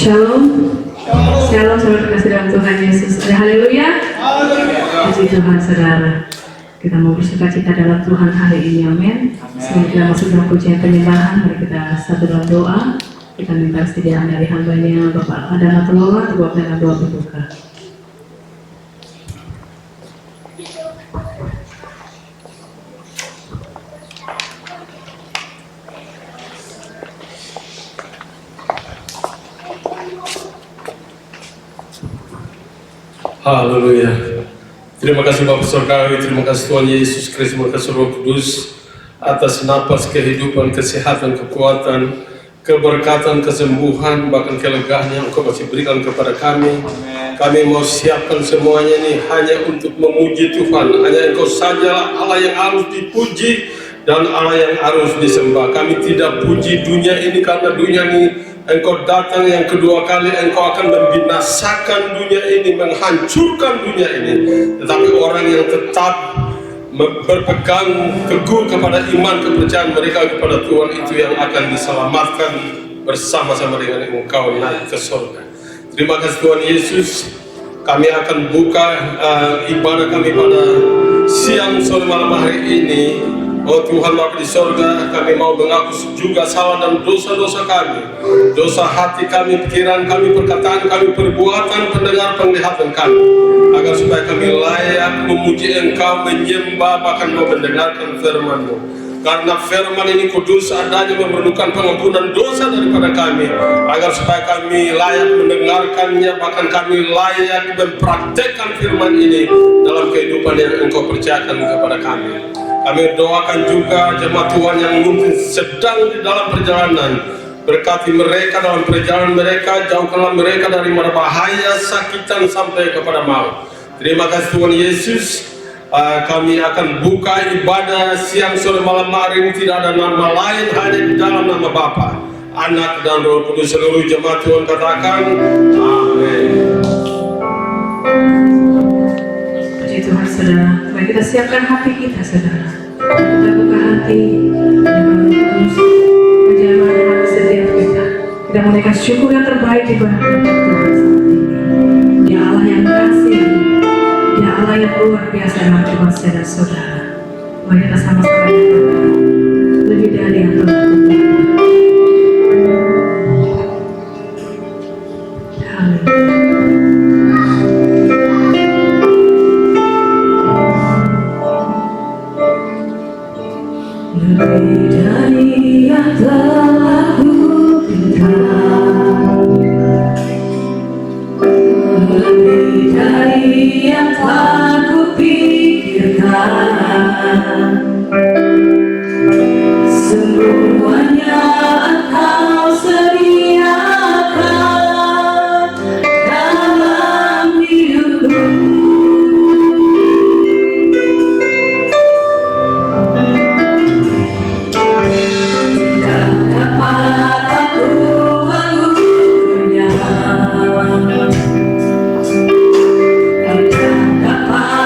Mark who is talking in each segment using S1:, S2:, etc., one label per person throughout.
S1: Shalom. Shalom saudara kasih dalam Tuhan Yesus. Haleluya. Puji Tuhan saudara. Kita mau bersuka-cita dalam Tuhan hari ini, amin. Sebelum kita masuk dalam pujian penyembahan, mari kita satu dalam doa. Kita minta kesediaan dari hambanya Bapak Adana Telora untuk dalam doa berbuka.
S2: Haleluya. Terima kasih Bapak Surgawi, terima kasih Tuhan Yesus Kristus, terima kasih Roh Kudus atas napas kehidupan, kesehatan, kekuatan, keberkatan, kesembuhan, bahkan kelegaan yang Engkau masih berikan kepada kami. Kami mau siapkan semuanya ini hanya untuk memuji Tuhan. Hanya Engkau saja Allah yang harus dipuji dan Allah yang harus disembah. Kami tidak puji dunia ini karena dunia ini Engkau datang yang kedua kali, Engkau akan membinasakan dunia ini, menghancurkan dunia ini. Tetapi orang yang tetap berpegang teguh kepada iman kepercayaan mereka kepada Tuhan, itu yang akan diselamatkan bersama-sama dengan Engkau naik ke surga. Terima kasih Tuhan Yesus. Kami akan buka ibadah kami pada siang sore malam hari ini. Oh Tuhan Bapa di sorga, kami mau mengaku juga salah dan dosa-dosa kami, dosa hati kami, pikiran kami, perkataan kami, perbuatan, pendengar, penglihatan kami, agar supaya kami layak memuji Engkau, menyembah, bahkan mau mendengarkan firman-Mu. Karena firman ini kudus adanya, memerlukan pengampunan dosa daripada kami, agar supaya kami layak mendengarkannya, bahkan kami layak mempraktekkan firman ini dalam kehidupan yang Engkau percayakan kepada kami. Kami doakan juga jemaat Tuhan yang mungkin sedang di dalam perjalanan. Berkati mereka dalam perjalanan mereka, jauhkanlah mereka dari mara bahaya, sakitan sampai kepada maut. Terima kasih Tuhan Yesus. Kami akan buka ibadah siang sore malam hari ini, tidak ada nama lain, hanya di dalam nama Bapa, Anak dan Roh Kudus. Seluruh jemaat Tuhan katakan amin.
S1: Puji Tuhan saudara. Mari kita siapkan hati kita saudara. Kita buka hati menjamah hati setiap kita. Kita menaikkan syukur yang terbaik di hadapan Tuhan saat ini. Dia Allah yang kasih, Dia Allah yang luar biasa dalam kehidupan saudara. Mari kita sama-sama nyatakan lebih dari yang telah Tuhan. Haleluya. Lebih dari yang telah kupikirkan, lebih dari yang telah kupikirkan, semuanya Engkau sediakan dalam hidupku. Dapat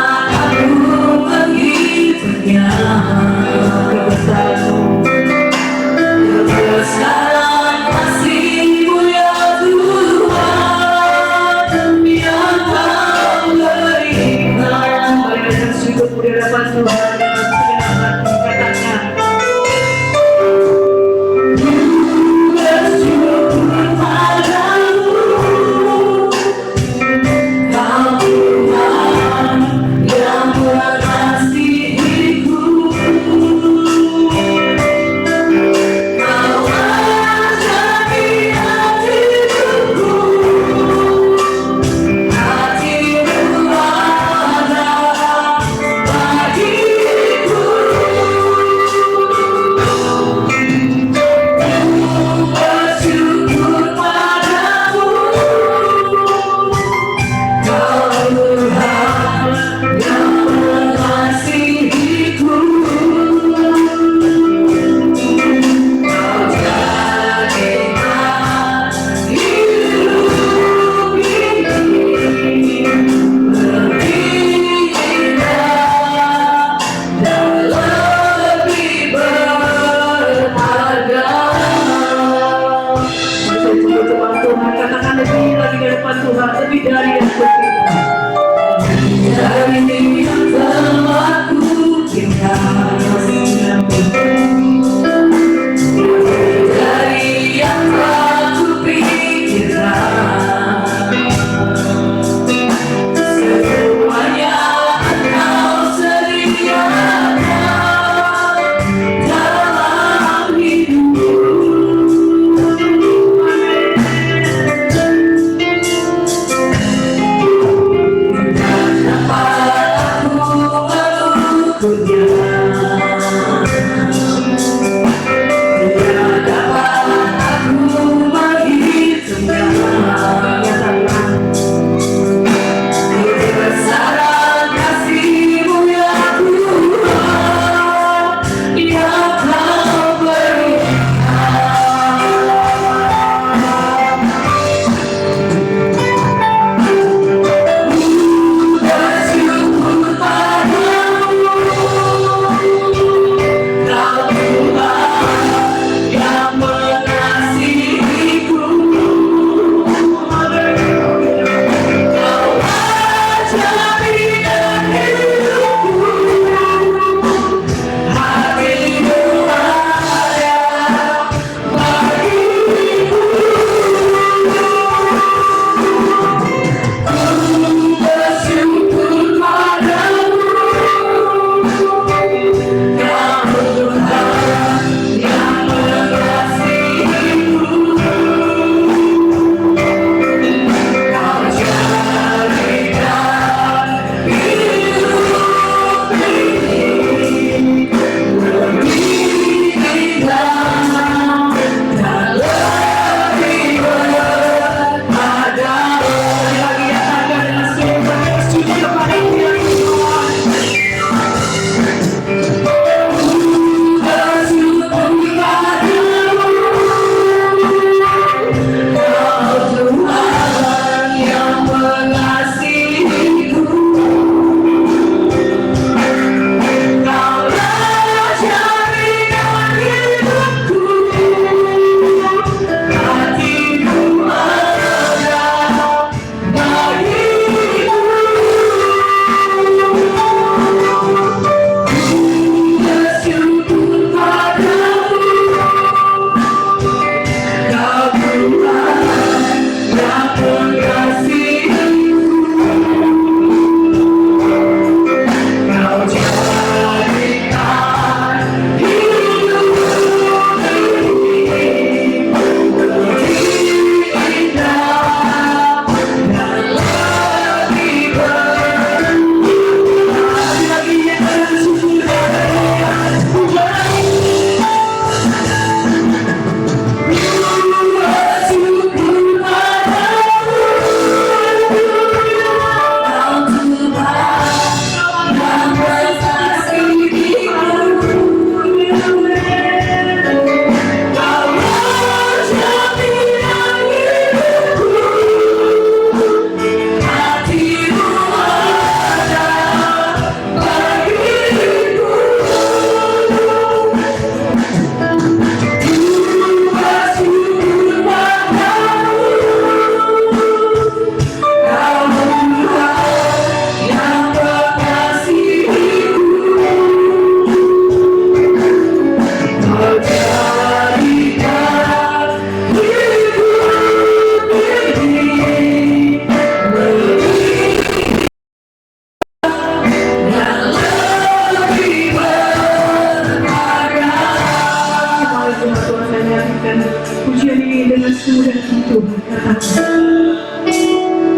S1: Sudah itu katakan.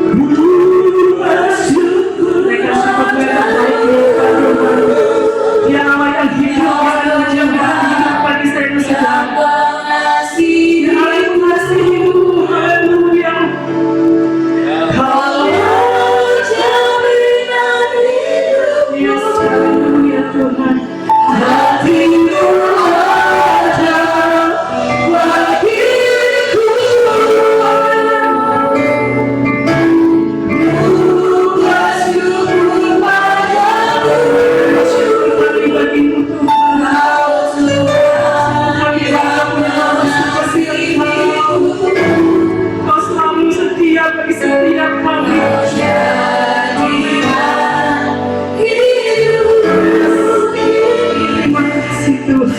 S1: Mereka syukur mereka baik di depan Tuhan. Dia Allah yang hidup, yang menjaga hidup bagi saya dan saudara. Dia Allah yang mengasihimu, haleluya. Yes, haleluya Tuhan. Hatimu ada bagiku. Bersyukur padamu. Bersyukur bagimu Tuhan. Kami bangga punya Tuhan kasih Engkau. Kau selalu setia bagi setiap kami. Terima kasih Tuhan.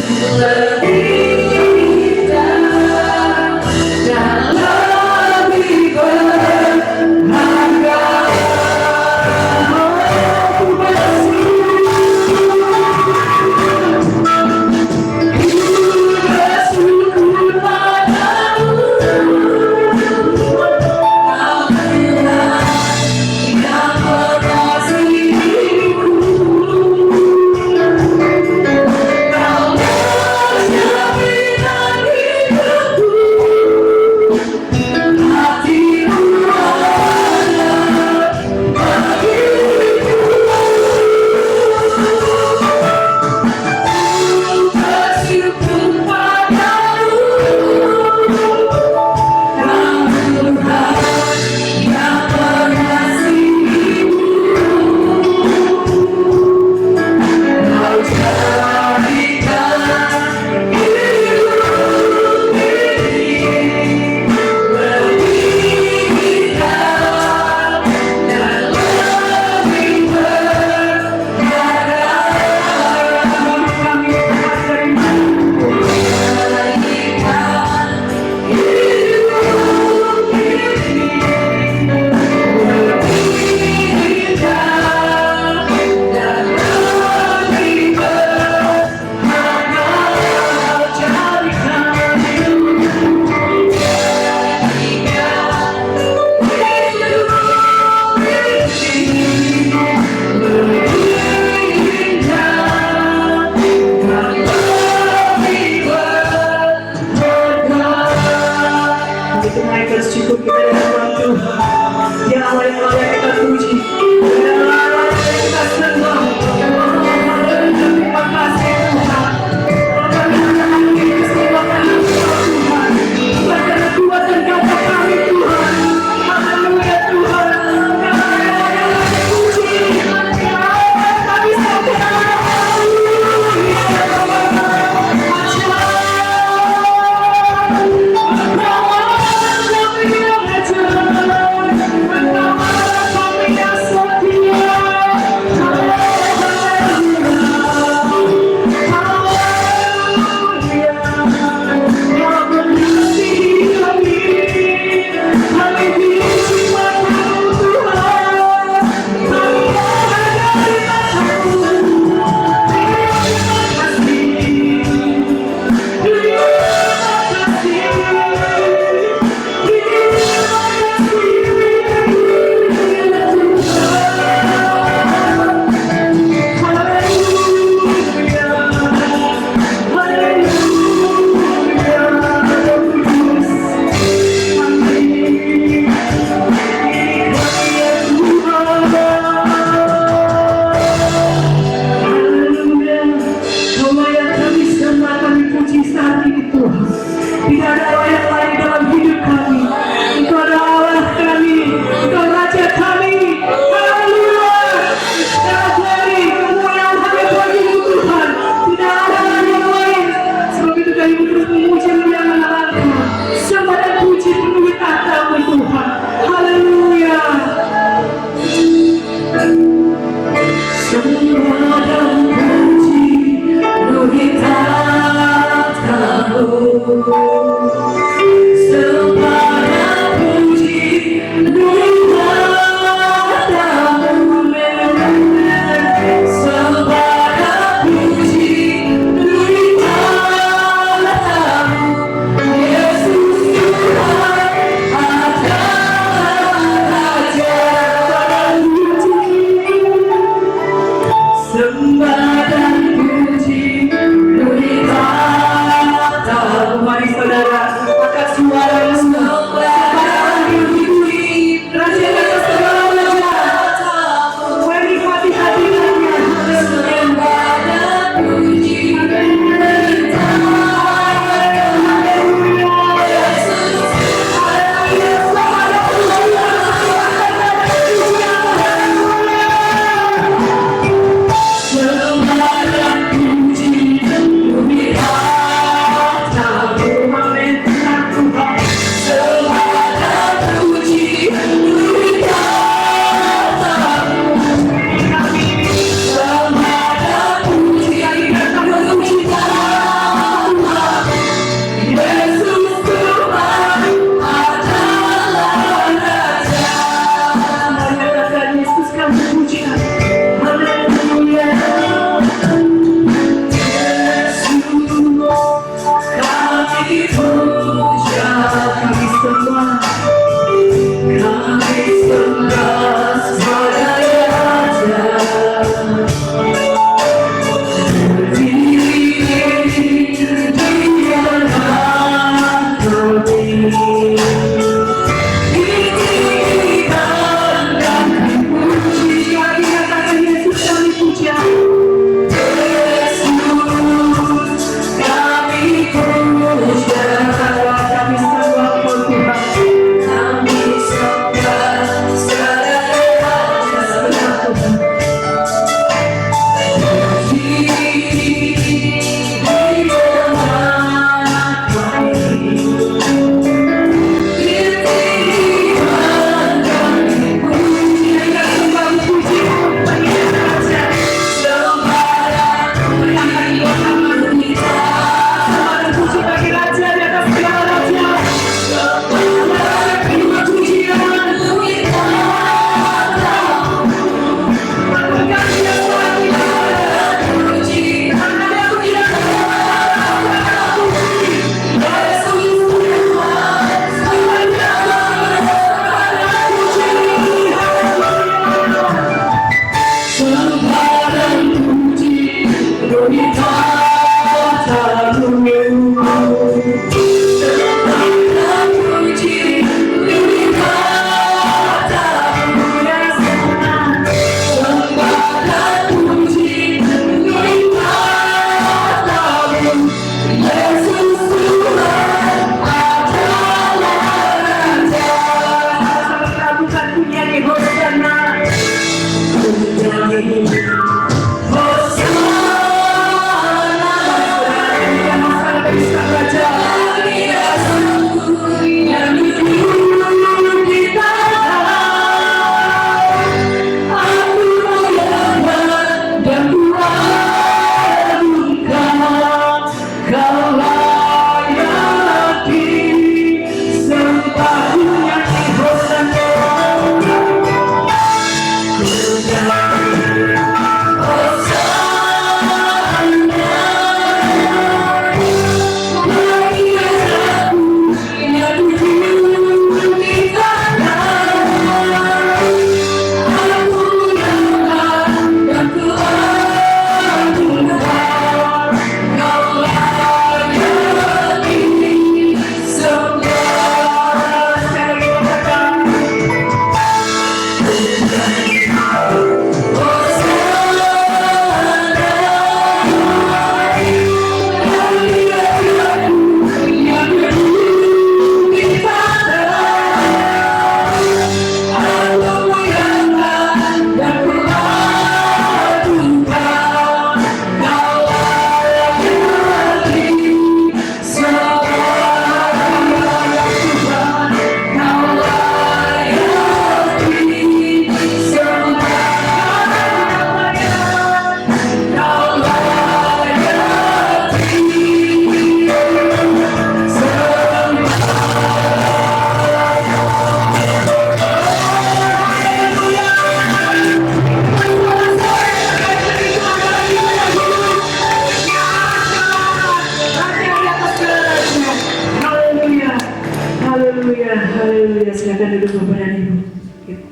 S1: Haleluya, haleluya. Silakan duduk Bapak dan Ibu.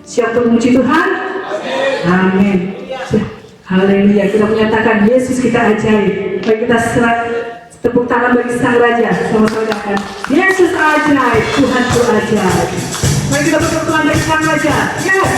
S1: Siap untuk memuji Tuhan? Amin. Haleluya. Kita menyatakan Yesus kita ajaib. Mari kita tepuk tangan bagi Sang Raja. Sama-sama katakan Yesus ajaib, Tuhanku ajaib. Mari kita bertepuk tangan bagi Sang Raja. Yes.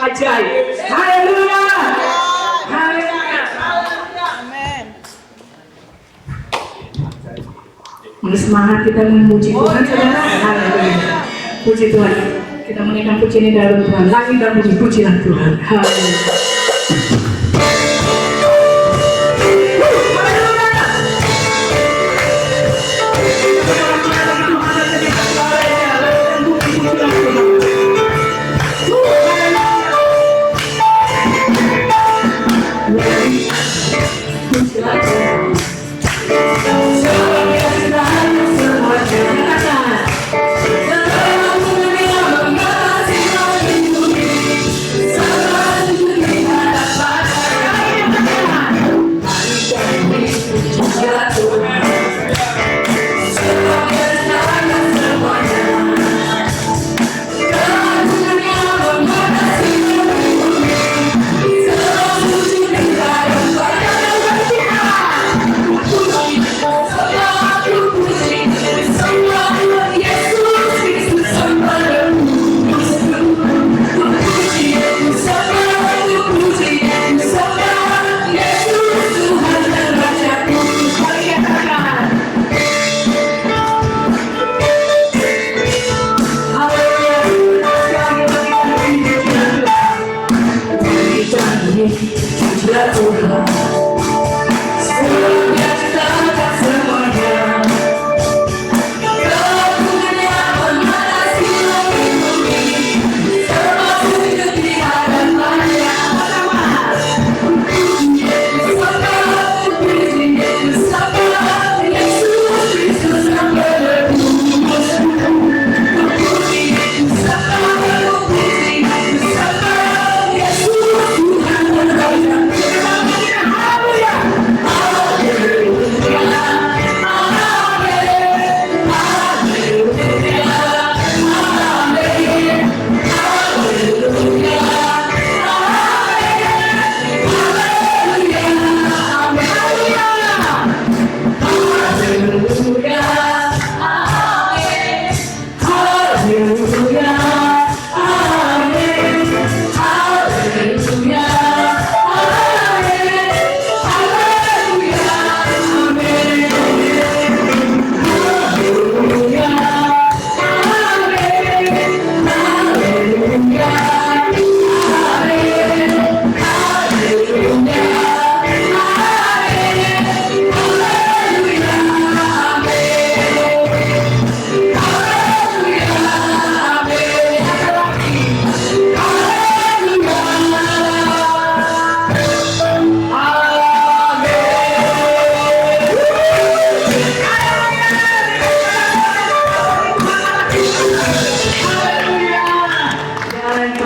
S1: ajaib. Haleluya. Haleluya.
S3: Amin.
S1: Semangat kita memuji Tuhan, saudara. Haleluya. Puji Tuhan. Kita menaikkan pujian ini dalam Tuhan. Langit dan bumi, pujilah Tuhan. Haleluya.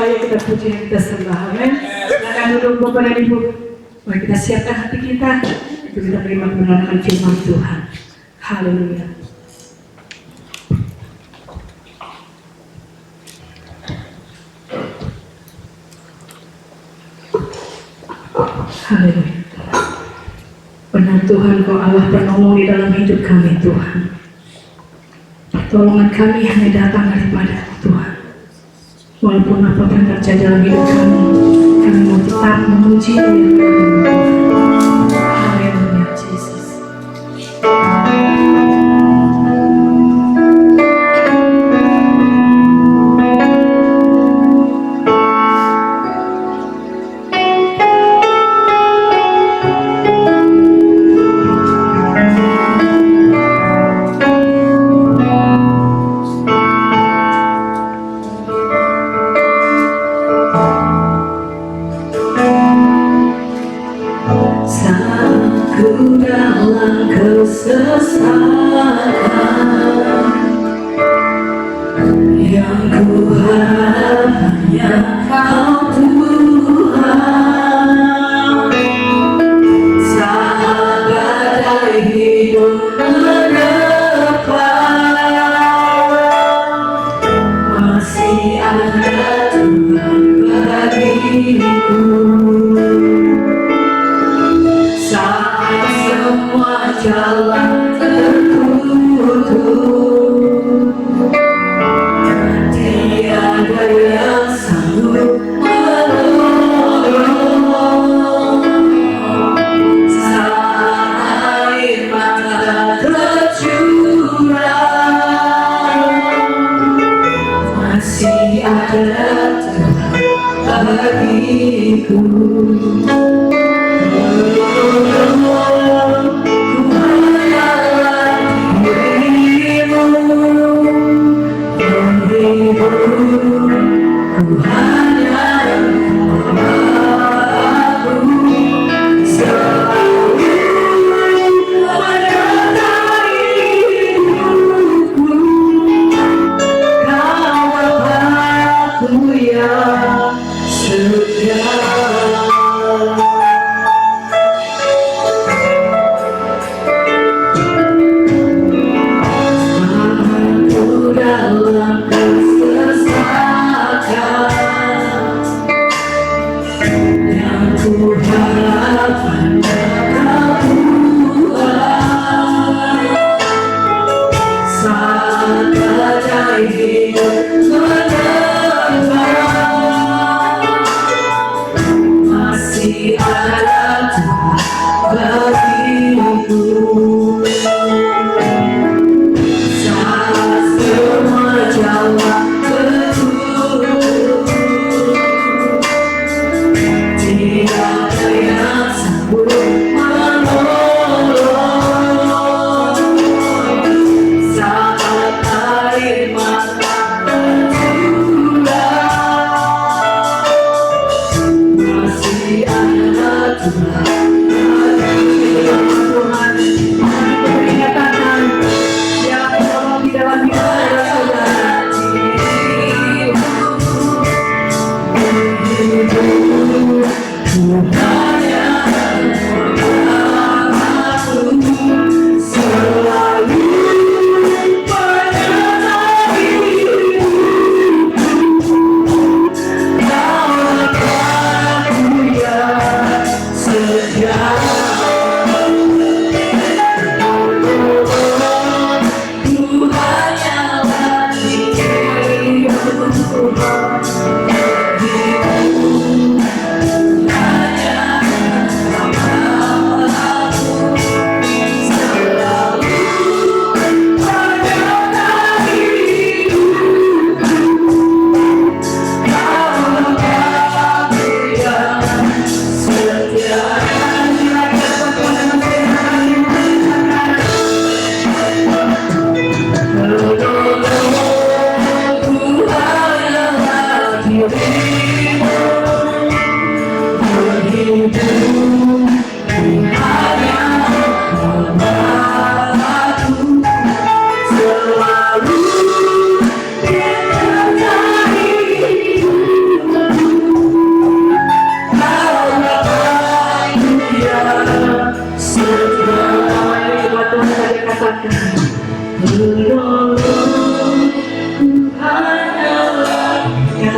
S1: Ayo kita puji dan kita sembah, amin. Silakan duduk Bapak dan Ibu. Mari kita siapkan hati kita untuk kita terima kebenaran firman Tuhan. Haleluya. Haleluya. Benar Tuhan, Kau Allah penolong di dalam hidup kami Tuhan. Pertolongan kami hanya datang daripada Tuhan. Walaupun apapun yang terjadi dalam hidup kami mau tetap memuji Dia. Haleluya, Yesus. Aku dalam kesesatan, yang ku harap hanya Kau Tuhan. Saat badai hidup menerpa, masih ada Tuhan bagiku. Saat semua jalan tertutup, tiada yang sanggup menolong. Saat air mata tercurah, masih ada Tuhan bagiku. Masih ada Tuhan bagiku. Saat semua jalan tertutup, tidak ada yang sanggup menolong. Saat air mata tercurah, masih ada Tuhan. Tuhan, beri nyatakan yang menolong di dalam hidup saudara. Tuhan yang aku selalu menyertai hidupku. Kaulah aku yang setia. Tuhan yang bagi hidupku. Hanya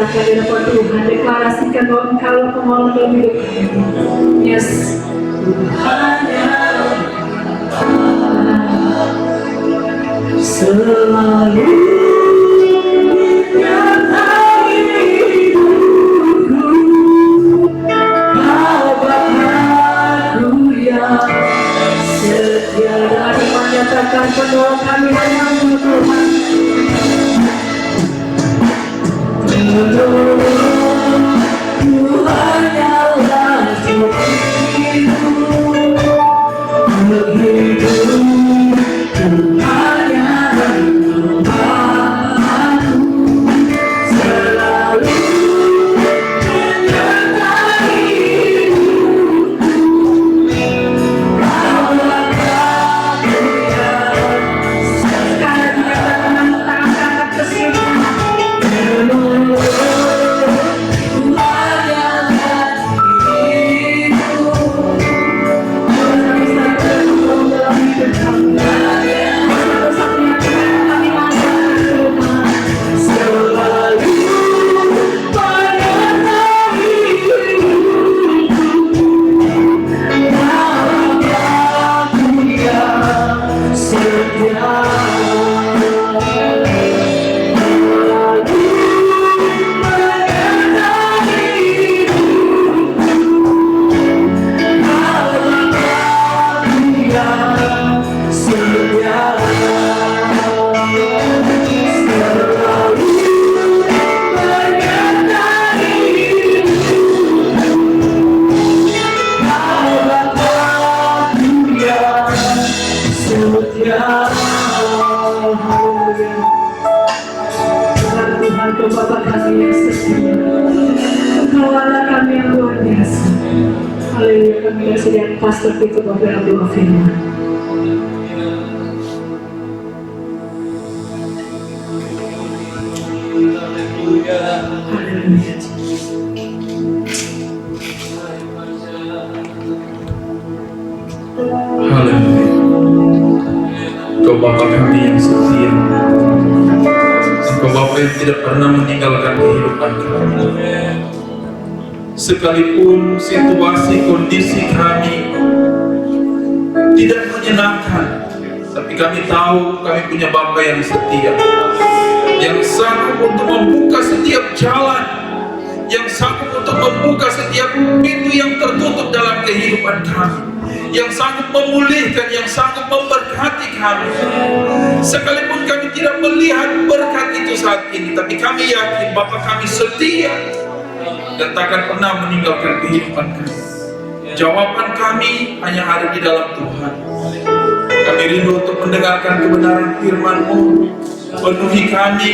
S1: persilahkan di depan Tuhan, deklarasikan bahwa Engkau pengelola dalam hidup kami. Yes. Hanya selalu menyertai hidupku, Kau Bapa-Ku yang setia. Dengan iman nyatakan pedoa kami hanya-Mu Tuhan. Ku hanyalah dirimu, menghidupku hanya Bapa-Ku, selalu menyertai hidupku, Kau Bapa-Ku yang sekarang nyatakan tangan angkat ke sini. Bapa kami yang setia, Engkau Allah kami yang luar biasa. Haleluya, kami kasih lihat pastor itu Bapak Abdul Firman. Haleluya.
S3: Haleluya. Kau Bapa kami yang setia, Kau Bapa yang tidak pernah meninggalkan kehidupan kami. Sekalipun situasi kondisi kami tidak menyenangkan, tapi kami tahu kami punya Bapa yang setia, yang sanggup untuk membuka setiap jalan, yang sanggup untuk membuka setiap pintu yang tertutup dalam kehidupan kami, yang sanggup memulihkan, yang sanggup memberkati kami. Sekalipun kami tidak melihat berkat itu saat ini, tapi kami yakin Bapa kami setia dan takkan pernah meninggalkan kehidupan kami. Jawaban kami hanya ada di dalam Tuhan. Kami rindu untuk mendengarkan kebenaran firman-Mu. Penuhi kami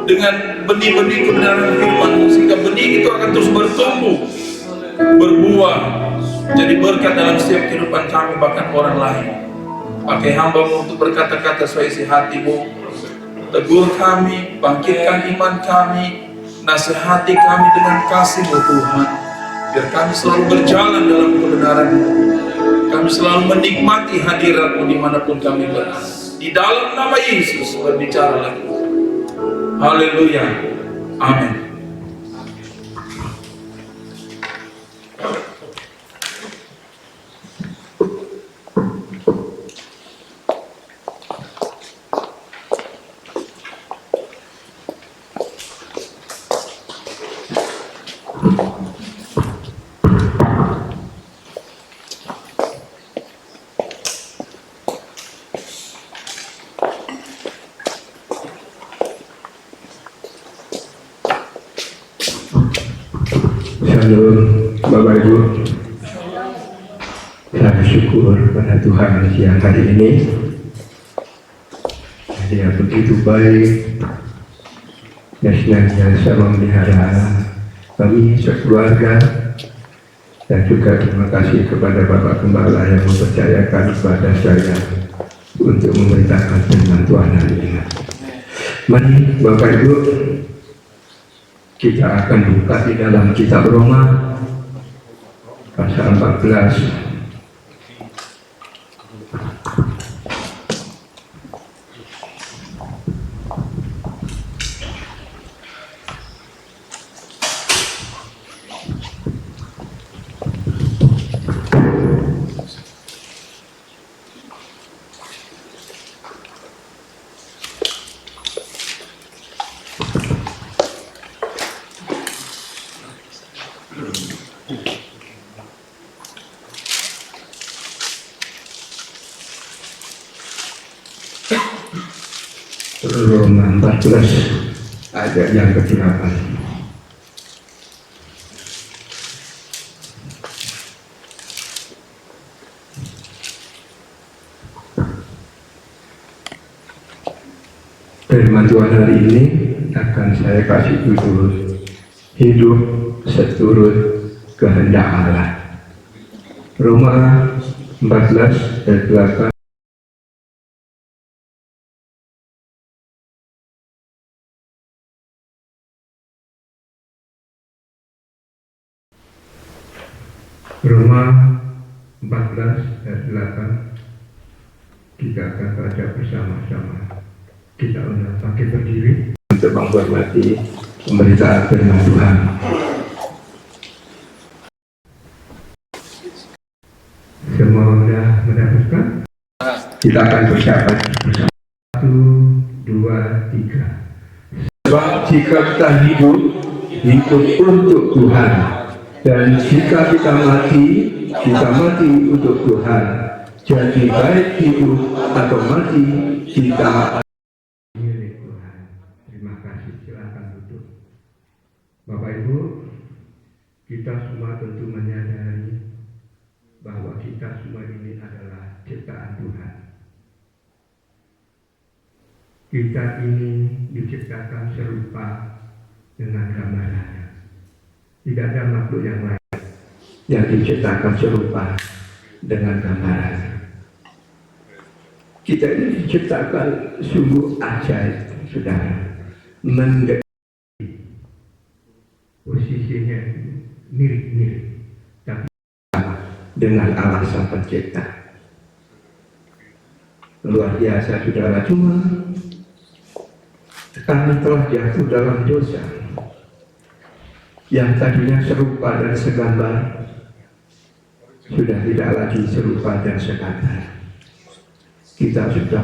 S3: dengan benih-benih kebenaran firman-Mu, sehingga benih itu akan terus bertumbuh, berbuah, jadi berkat dalam setiap kehidupan kami, bahkan orang lain. Pakai hamba-Mu untuk berkata-kata sesuai isi hati-Mu. Tegur kami, bangkitkan iman kami, nasihati kami dengan kasih-Mu Tuhan. Biar kami selalu berjalan dalam kebenaran-Mu. Kami selalu menikmati hadirat-Mu dimanapun kami berada. Di dalam nama Yesus berbicara lagi. Haleluya. Amin.
S4: Shalom Bapak Ibu, saya bersyukur pada Tuhan siang hari ini. Dia begitu baik dan senantiasa memelihara kami sekeluarga, dan juga terima kasih kepada Bapak Gembala yang mempercayakan kepada saya untuk memberitakan firman Tuhan hari ini. Mari Bapak Ibu, kita akan buka di dalam kitab Roma pasal 14. Roma 14 ayat yang ke-8. Firman Tuhan hari ini akan saya kasih judul hidup seturut kehendak Allah. Roma 14 ayat 8. Roma 14 ayat 8. Kita akan baca bersama-sama. Kita undang bangkit berdiri untuk menghormati pemberitaan firman Tuhan. Semua sudah mendapatkan? Kita akan bersahabat bersama. 1, 2, 3. Sebab jika kita hidup untuk Tuhan, dan jika kita mati untuk Tuhan. Jadi baik hidup atau mati, kita milik Tuhan. Terima kasih, silakan duduk. Bapak Ibu, kita semua tentu menyadari bahwa kita semua ini adalah ciptaan Tuhan. Kita ini diciptakan serupa dengan gambarannya. Tidak ada makhluk yang lain yang diciptakan serupa dengan gambarannya. Kita ini diciptakan sungguh ajaib, saudara. Mendekati posisinya mirip-mirip, tapi sama dengan Allah Sang Pencipta. Luar biasa, saudara. Cuma kami telah jatuh dalam dosa. Yang tadinya serupa dan segambar sudah tidak lagi serupa dan segambar. Kita sudah